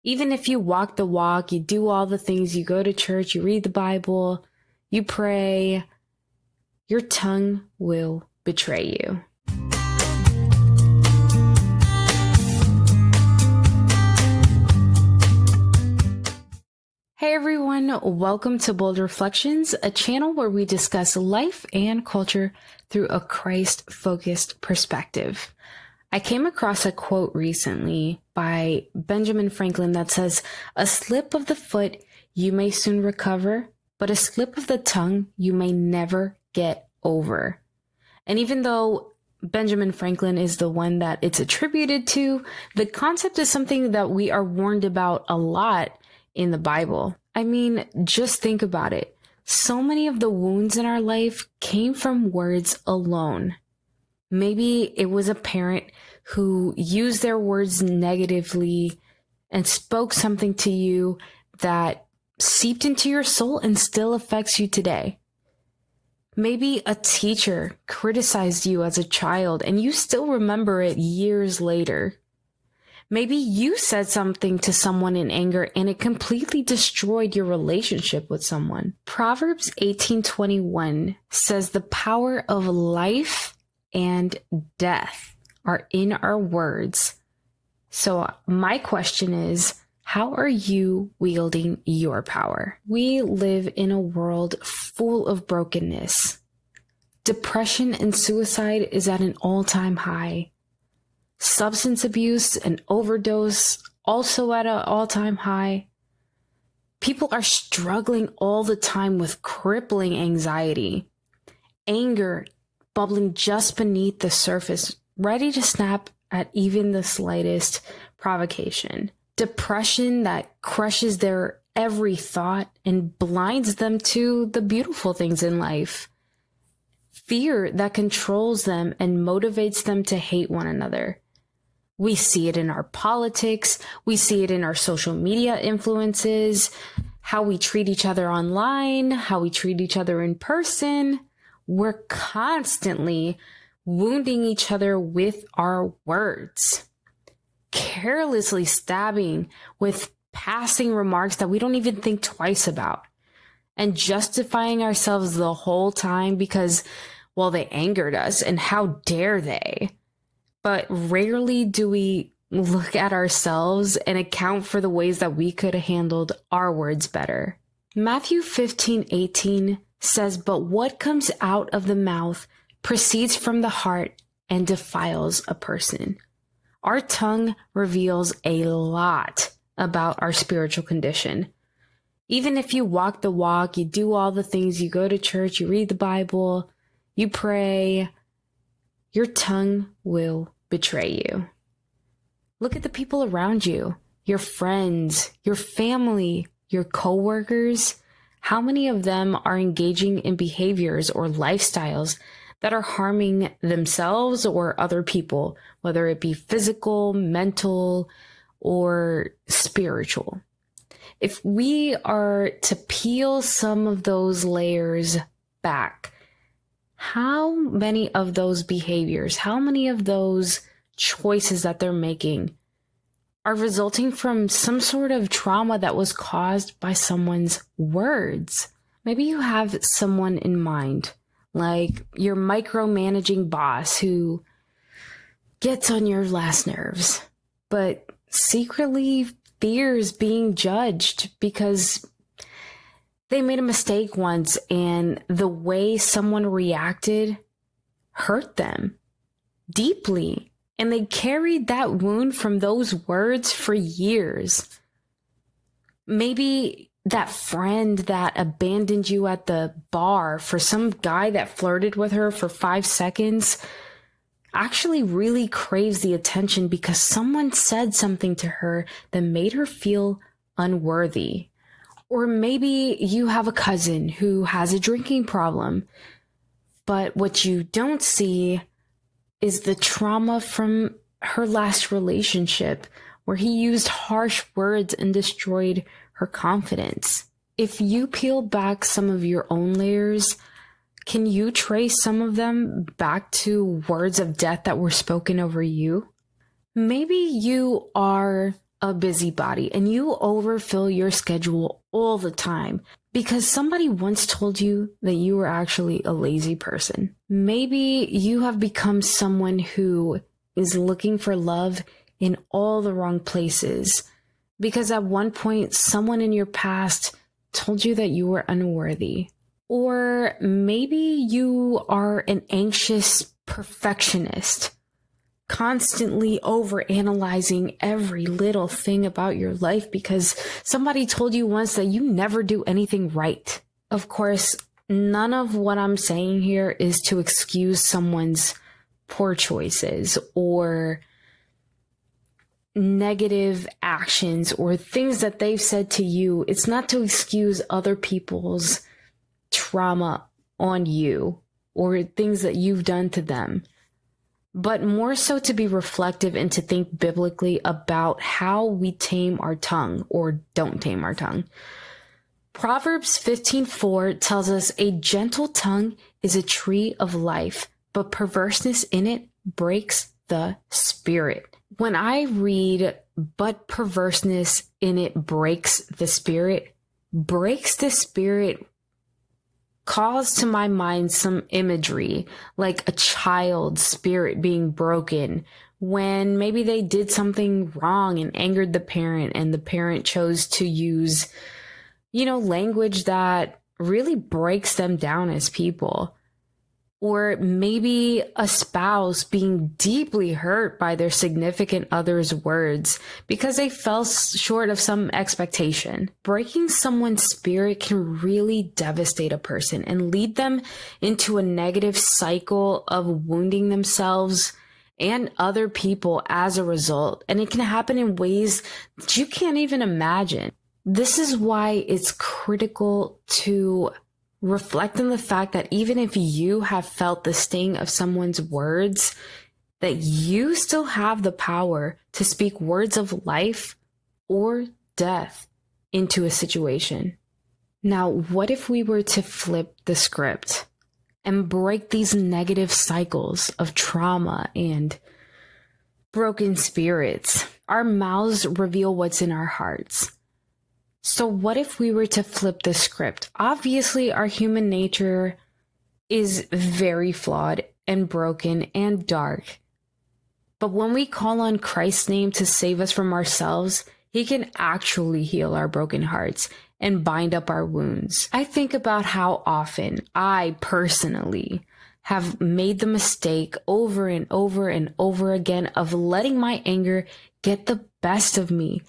Even if you walk the walk, you do all the things, you go to church, you read the Bible, you pray, your tongue will betray you. Hey everyone, welcome to Bold Reflections, a channel where we discuss life and culture through a Christ-focused perspective. I came across a quote recently by Benjamin Franklin that says, "A slip of the foot you may soon recover, but a slip of the tongue you may never get over." And even though Benjamin Franklin is the one that it's attributed to, the concept is something that we are warned about a lot in the Bible. I mean, just think about it. So many of the wounds in our life came from words alone. Maybe it was a parent who used their words negatively and spoke something to you that seeped into your soul and still affects you today. Maybe a teacher criticized you as a child and you still remember it years later. Maybe you said something to someone in anger and it completely destroyed your relationship with someone. Proverbs 18:21 says the power of life and death are in our words. So my question is, how are you wielding your power? We live in a world full of brokenness. Depression and suicide is at an all-time high. Substance abuse and overdose also at an all-time high. People are struggling all the time with crippling anxiety. Anger bubbling just beneath the surface, ready to snap at even the slightest provocation. Depression that crushes their every thought and blinds them to the beautiful things in life. Fear that controls them and motivates them to hate one another. We see it in our politics. We see it in our social media influences, how we treat each other online, how we treat each other in person. We're constantly wounding each other with our words, carelessly stabbing with passing remarks that we don't even think twice about, and justifying ourselves the whole time because, well, they angered us and how dare they? But rarely do we look at ourselves and account for the ways that we could have handled our words better. Matthew 15:18 says, "But what comes out of the mouth proceeds from the heart and defiles a person." Our tongue reveals a lot about our spiritual condition. Even if you walk the walk, you do all the things, you go to church, you read the Bible, you pray, your tongue will betray you. Look at the people around you, your friends, your family, your coworkers. How many of them are engaging in behaviors or lifestyles that are harming themselves or other people, whether it be physical, mental, or spiritual? If we are to peel some of those layers back, how many of those behaviors, how many of those choices that they're making are resulting from some sort of trauma that was caused by someone's words? Maybe you have someone in mind, like your micromanaging boss who gets on your last nerves, but secretly fears being judged because they made a mistake once and the way someone reacted hurt them deeply. And they carried that wound from those words for years. Maybe that friend that abandoned you at the bar for some guy that flirted with her for 5 seconds actually really craves the attention because someone said something to her that made her feel unworthy. Or maybe you have a cousin who has a drinking problem, but what you don't see is the trauma from her last relationship where he used harsh words and destroyed her confidence. If you peel back some of your own layers, can you trace some of them back to words of death that were spoken over you? Maybe you are a busybody and you overfill your schedule all the time because somebody once told you that you were actually a lazy person. Maybe you have become someone who is looking for love in all the wrong places because at one point someone in your past told you that you were unworthy. Or maybe you are an anxious perfectionist, constantly overanalyzing every little thing about your life because somebody told you once that you never do anything right. Of course, none of what I'm saying here is to excuse someone's poor choices or negative actions or things that they've said to you. It's not to excuse other people's trauma on you or things that you've done to them, but more so to be reflective and to think biblically about how we tame our tongue or don't tame our tongue. Proverbs 15:4 tells us a gentle tongue is a tree of life, but perverseness in it breaks the spirit. When I read, but perverseness in it breaks the spirit calls to my mind some imagery, like a child's spirit being broken when maybe they did something wrong and angered the parent and the parent chose to use, language that really breaks them down as people. Or maybe a spouse being deeply hurt by their significant other's words because they fell short of some expectation. Breaking someone's spirit can really devastate a person and lead them into a negative cycle of wounding themselves and other people as a result. And it can happen in ways that you can't even imagine. This is why it's critical to reflect on the fact that even if you have felt the sting of someone's words, that you still have the power to speak words of life or death into a situation. Now, what if we were to flip the script and break these negative cycles of trauma and broken spirits? Our mouths reveal what's in our hearts. So what if we were to flip the script? Obviously, our human nature is very flawed and broken and dark. But when we call on Christ's name to save us from ourselves, he can actually heal our broken hearts and bind up our wounds. I think about how often I personally have made the mistake over and over and over again of letting my anger get the best of me.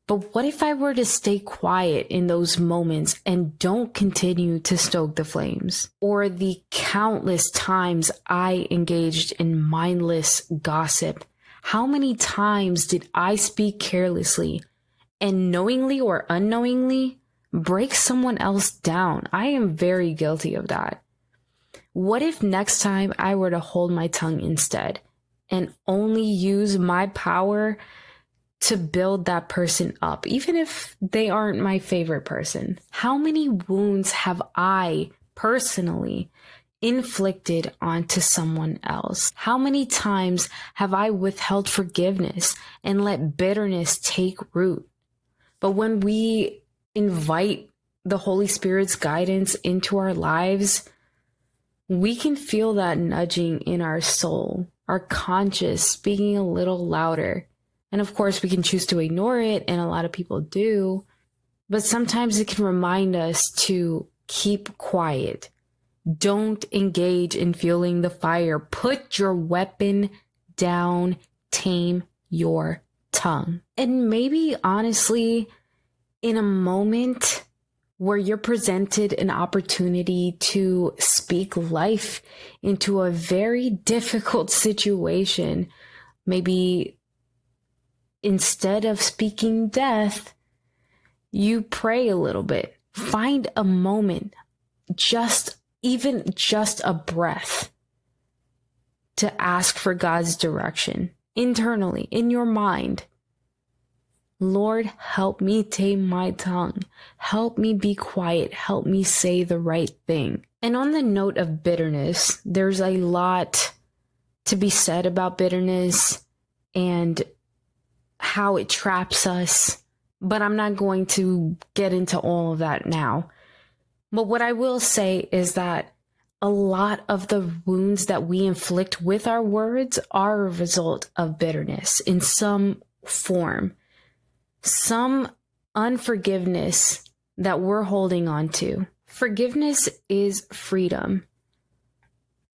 But what if I were to stay quiet in those moments and don't continue to stoke the flames? Or the countless times I engaged in mindless gossip. How many times did I speak carelessly and knowingly or unknowingly break someone else down? I am very guilty of that. What if next time I were to hold my tongue instead and only use my power to build that person up, even if they aren't my favorite person? How many wounds have I personally inflicted onto someone else? How many times have I withheld forgiveness and let bitterness take root? But when we invite the Holy Spirit's guidance into our lives, we can feel that nudging in our soul, our conscience speaking a little louder. And of course, we can choose to ignore it, and a lot of people do. But sometimes it can remind us to keep quiet. Don't engage in fueling the fire. Put your weapon down. Tame your tongue. And maybe, honestly, in a moment where you're presented an opportunity to speak life into a very difficult situation, maybe instead of speaking death, you pray a little bit. Find a moment, just a breath, to ask for God's direction internally in your mind. Lord, help me tame my tongue. Help me be quiet. Help me say the right thing. And on the note of bitterness, there's a lot to be said about bitterness and how it traps us, but I'm not going to get into all of that now. But what I will say is that a lot of the wounds that we inflict with our words are a result of bitterness in some form, some unforgiveness that we're holding on to. Forgiveness is freedom.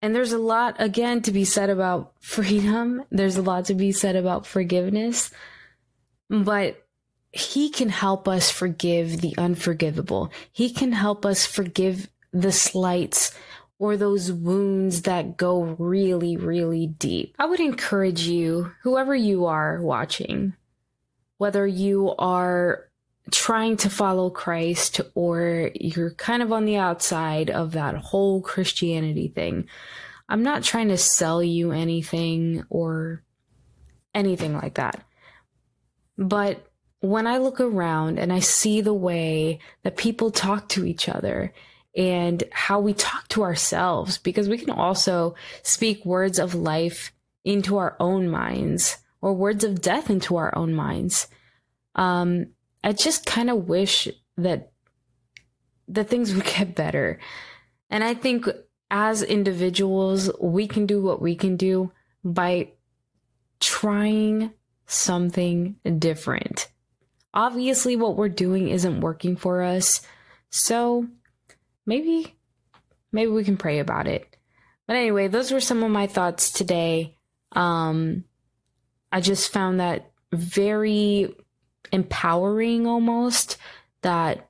And there's a lot, again, to be said about freedom. There's a lot to be said about forgiveness. But He can help us forgive the unforgivable. He can help us forgive the slights or those wounds that go really, really deep. I would encourage you, whoever you are watching, whether you are trying to follow Christ or you're kind of on the outside of that whole Christianity thing, I'm not trying to sell you anything or anything like that. But when I look around and I see the way that people talk to each other and how we talk to ourselves, because we can also speak words of life into our own minds or words of death into our own minds. I just kind of wish that things would get better. And I think as individuals, we can do what we can do by trying something different. Obviously, what we're doing isn't working for us. So maybe we can pray about it. But anyway, those were some of my thoughts today. I just found that very empowering almost, that,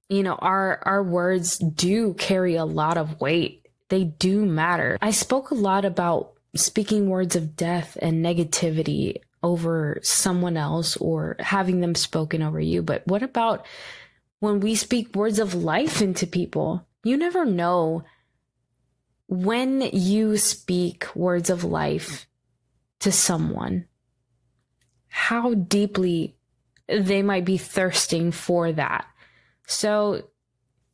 you know, our words do carry a lot of weight. They do matter. I spoke a lot about speaking words of death and negativity over someone else or having them spoken over you. But what about when we speak words of life into people? You never know when you speak words of life to someone, how deeply they might be thirsting for that. So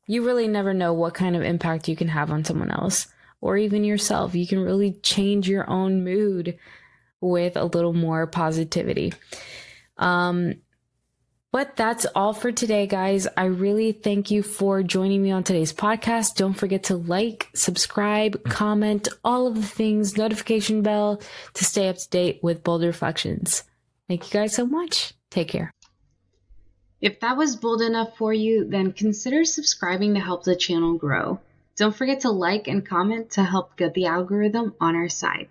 you really never know what kind of impact you can have on someone else or even yourself. You can really change your own mood with a little more positivity. But that's all for today, guys. I really thank you for joining me on today's podcast. Don't forget to like, subscribe, comment, all of the things, notification bell to stay up to date with Bold Reflections. Thank you guys so much. Take care. If that was bold enough for you, then consider subscribing to help the channel grow. Don't forget to like and comment to help get the algorithm on our side.